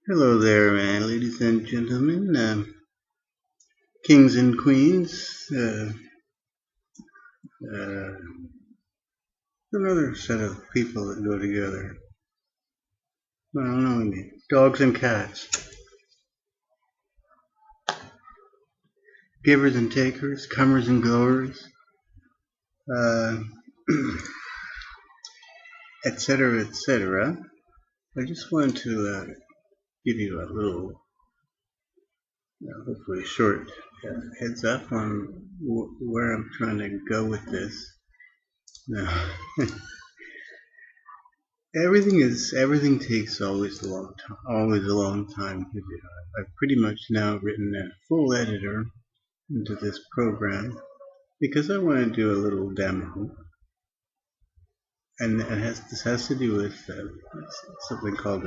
Hello there, ladies and gentlemen, kings and queens. Another set of people that go together. I don't know, maybe dogs and cats, givers and takers, comers and goers, etc., etc. I just wanted to give you a little, hopefully short heads up on where I'm trying to go with this. Now, everything takes always a long time to do. I've pretty much now written a full editor into this program because I want to do a little demo, and this has to do with something called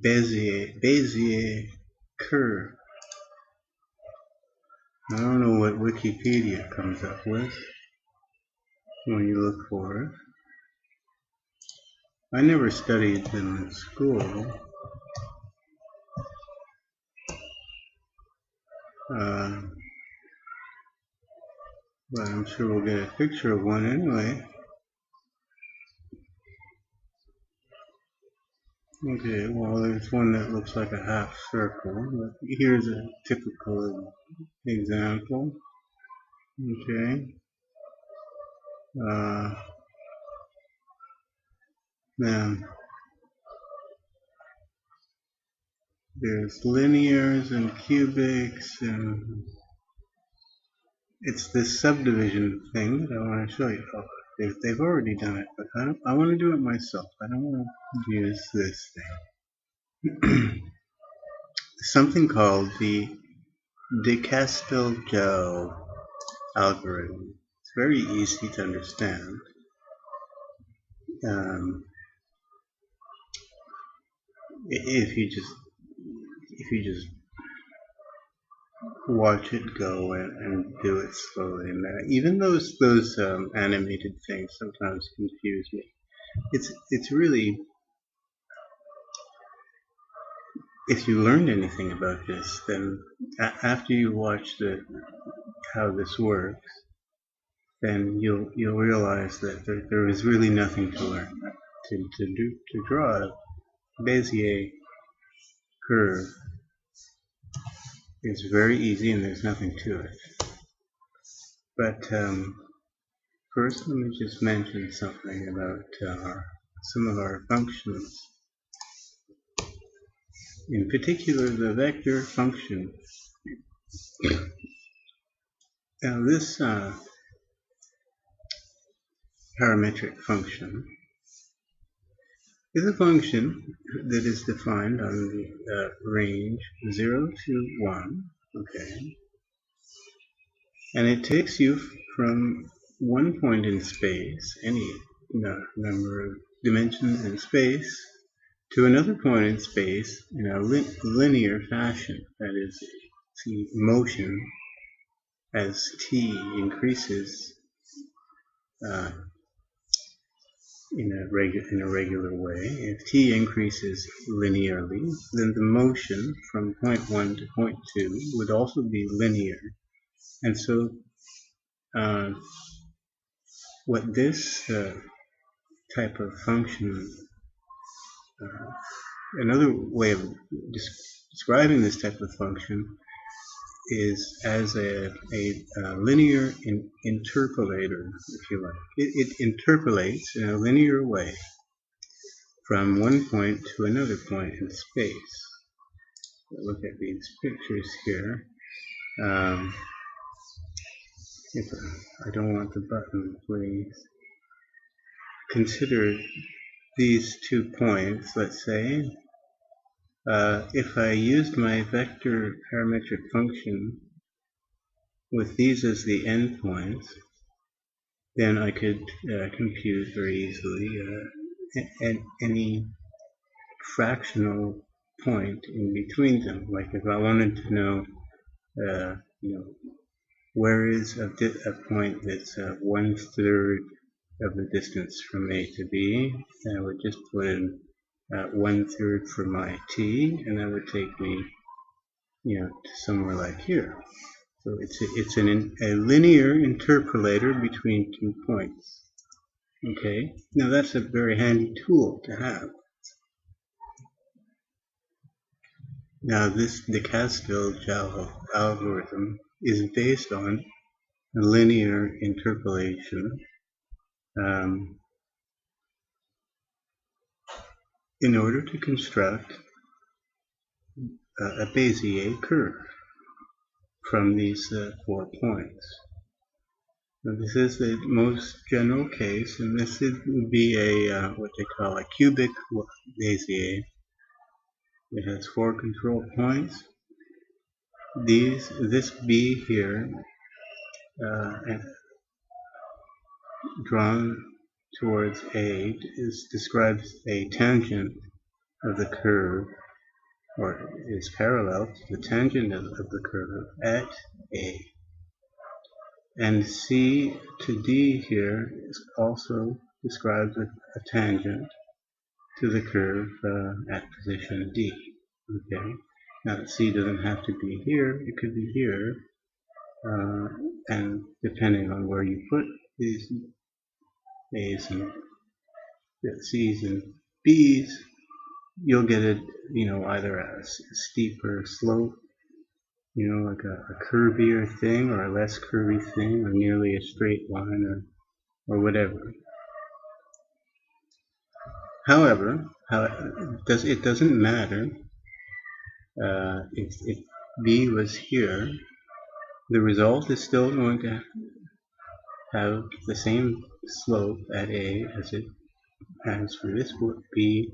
Béziers curve. I don't know what Wikipedia comes up with when you look for it. I never studied them in school. But I'm sure we'll get a picture of one anyway. Okay, well, there's one that looks like a half circle. But here's a typical example. Okay. Now, there's linears and cubics, and it's this subdivision thing that I want to show you. Oh, they've already done it, but I want to do it myself. I don't want to use this thing. Something called the DeCasteljau Algorithm. It's very easy to understand. If you just watch it go and do it slowly, and even those animated things sometimes confuse me. It's really, if you learned anything about this, then after you watch how this works, then you'll realize that there is really nothing to learn. To draw a Béziers curve is very easy, and there's nothing to it. But first, let me just mention something about some of our functions. In particular, the vector function. Now, this parametric function is a function that is defined on the range 0 to 1, okay? And it takes you from one point in space, any number of dimensions in space, to another point in space in a linear fashion. That is, the motion as t increases in a regular way. If t increases linearly, then the motion from point 1 to point 2 would also be linear. And so what this type of function, another way of describing this type of function is as a linear interpolator, if you like. It interpolates in a linear way from one point to another point in space. Look at these pictures here. If I don't want the button, please. Consider these 2 points, let's say. If I used my vector parametric function with these as the endpoints, then I could compute very easily any fractional point in between them. Like if I wanted to know, where is a point that's 1/3 of the distance from A to B, then I would just put in 1/3 for my t, and that would take me, to somewhere like here. So it's a linear interpolator between 2 points. Okay, now that's a very handy tool to have. Now this DeCasteljau algorithm is based on a linear interpolation in order to construct a Béziers curve from these 4 points. Now this is the most general case, and this would be a what they call a cubic Béziers. It has 4 control points. This B here, drawn towards A, describes a tangent of the curve, or is parallel to the tangent of the curve at A. And C to D here is also describes a tangent to the curve at position D. Okay. Now C doesn't have to be here; it could be here, and depending on where you put these A's and C's and B's, you'll get it, either a steeper slope, like a curvier thing, or a less curvy thing, or nearly a straight line, or whatever. However, it doesn't matter if B was here. The result is still going to have the same slope at A as it has for this B,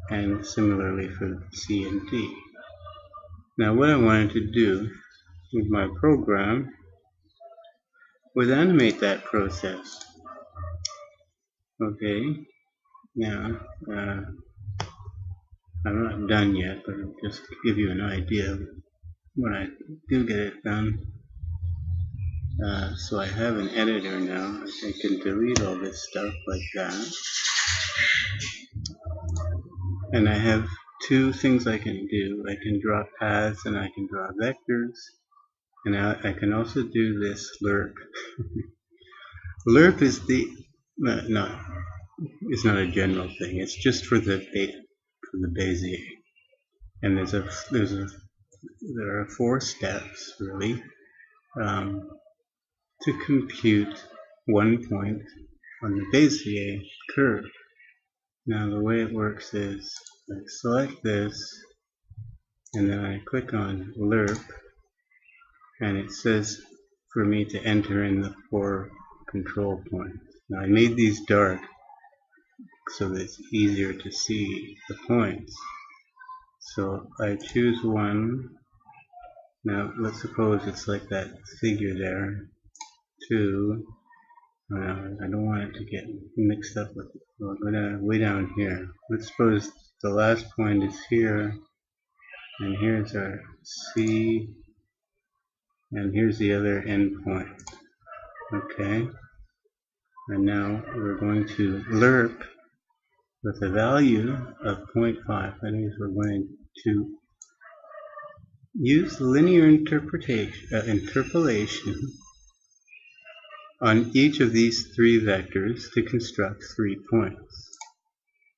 and similarly for C and D. Now what I wanted to do with my program was animate that process. Okay, now I'm not done yet, but I'll just give you an idea of when I do get it done. So I have an editor now. I can delete all this stuff like that. And I have 2 things I can do. I can draw paths and I can draw vectors. And I can also do this lerp. Lerp is it's not a general thing. It's just for the Béziers. And there are 4 steps really to compute 1 point on the Béziers curve. Now the way it works is I select this, and then I click on lerp, and it says for me to enter in the 4 control points. Now I made these dark so that it's easier to see the points. So I choose one. Now let's suppose it's like that figure there. 2. I don't want it to get mixed up with it. So I'll go way down here. Let's suppose the last point is here, and here's our C, and here's the other end point. Okay, and now we're going to lerp with a value of 0.5. That means we're going to use linear interpolation on each of these 3 vectors to construct 3 points.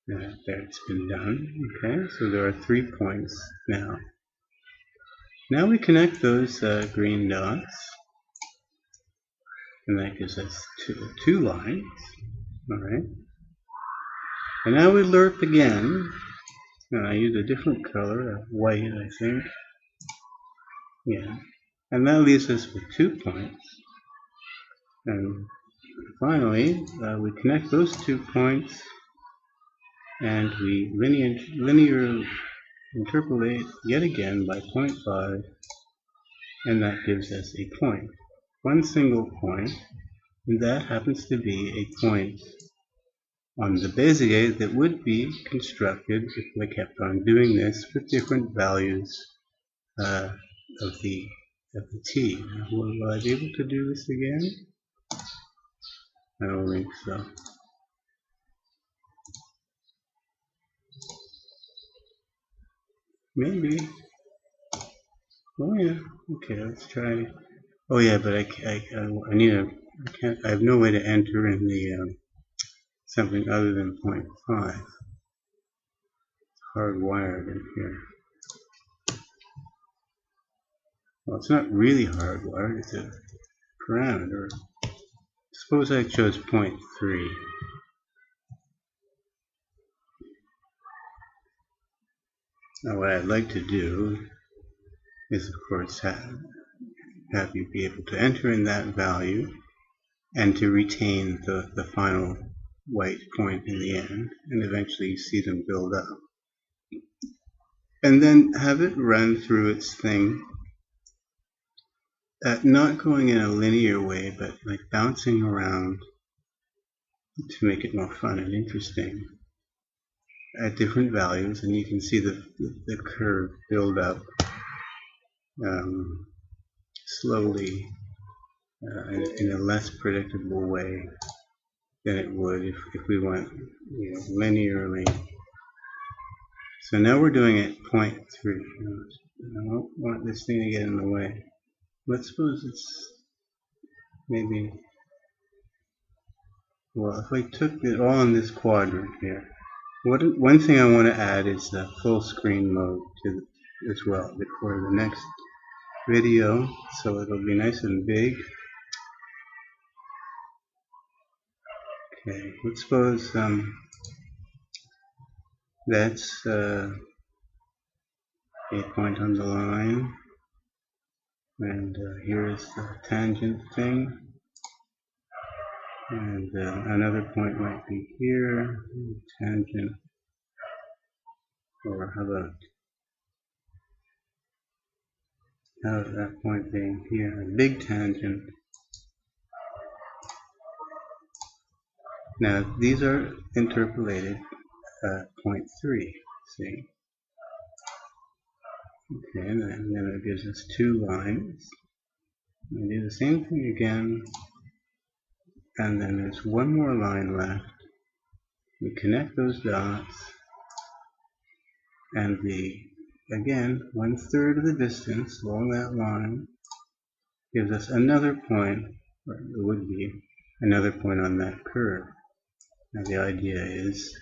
That's been done. Okay, so there are 3 points now. Now we connect those green dots, and that gives us two lines. All right, and now we lerp again, and I use a different color, white, I think. Yeah, and that leaves us with 2 points. And finally, we connect those 2 points, and we linear interpolate yet again by 0.5, and that gives us a point. One single point, and that happens to be a point on the Béziers that would be constructed if we kept on doing this with different values of the t. Will I be able to do this again? I don't think so. Maybe. Oh yeah. Okay, let's try. Oh yeah, but I need a. I can't. I have no way to enter in the something other than 0.5. It's hardwired in here. Well, it's not really hardwired. It's a parameter. Suppose I chose 0.3. Now what I'd like to do is, of course, have you be able to enter in that value and to retain the final white point in the end, and eventually you see them build up. And then have it run through its thing, not going in a linear way, but like bouncing around to make it more fun and interesting at different values, and you can see the curve build up slowly in a less predictable way than it would if we went linearly. So now we're doing it 0.3. I don't want this thing to get in the way. Let's suppose it's maybe, well, if I took it all in this quadrant here, one thing I want to add is the full screen mode to as well before the next video, so it'll be nice and big. Okay, let's suppose that's a point on the line, and here's the tangent thing, and another point might be here, tangent, or how about that point being here, a big tangent. Now these are interpolated at 0.3, see? Okay, and then it gives us 2 lines. We do the same thing again, and then there's one more line left. We connect those dots, and again, 1/3 of the distance along that line gives us another point, or it would be another point on that curve. Now the idea is,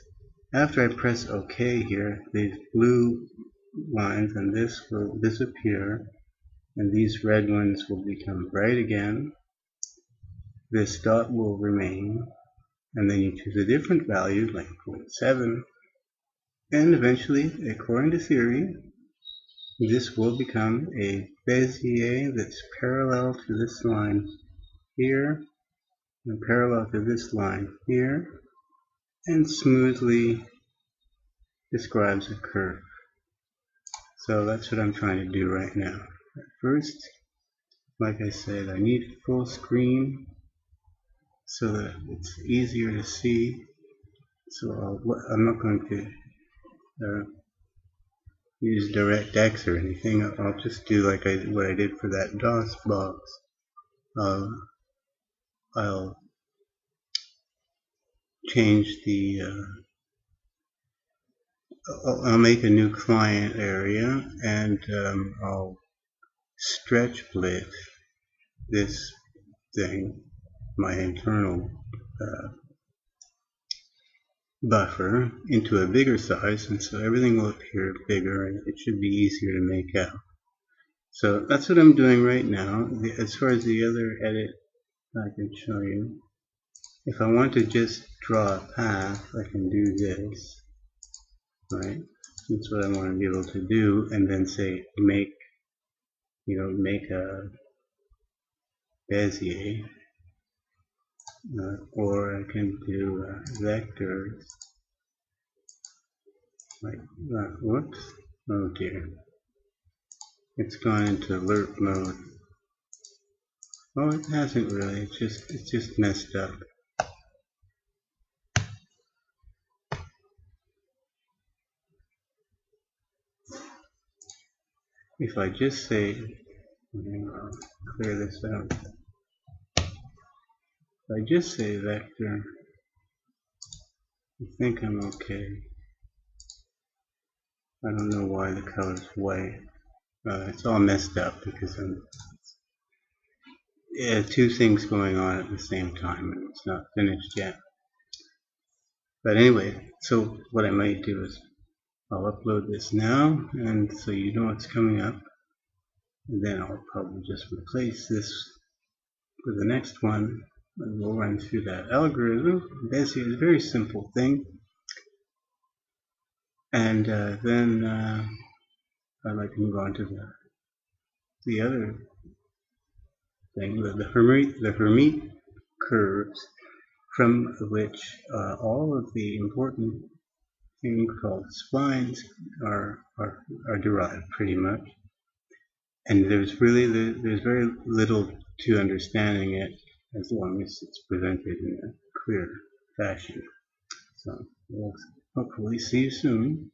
after I press OK here, these blue lines and this will disappear, and these red ones will become bright again. This dot will remain, and then you choose a different value like 0.7, and eventually, according to theory, this will become a Béziers that's parallel to this line here, and parallel to this line here, and smoothly describes a curve. So that's what I'm trying to do right now. First, like I said, I need full screen so that it's easier to see. So I'm not going to use DirectX or anything. I'll just do like what I did for that DOS box. I'll change the I'll make a new client area, and I'll stretch split this thing, my internal buffer, into a bigger size, and so everything will appear bigger and it should be easier to make out. So that's what I'm doing right now. As far as the other edit, I can show you. If I want to just draw a path, I can do this, right? That's what I want to be able to do, and then say make a Béziers, or I can do vectors like that. Whoops! Oh dear, it's gone into alert mode. Oh, it hasn't really. It's just messed up. If I just say, clear this out. If I just say vector, I think I'm okay. I don't know why the color's white. It's all messed up because two things going on at the same time and it's not finished yet. But anyway, so what I might do is I'll upload this now, and so you know what's coming up. And then I'll probably just replace this with the next one, and we'll run through that algorithm. Béziers is a very simple thing. And then I'd like to move on to the other thing, the Hermite curves, from which all of the important things called splines are derived pretty much. And there's very little to understanding it as long as it's presented in a clear fashion. So we'll hopefully see you soon.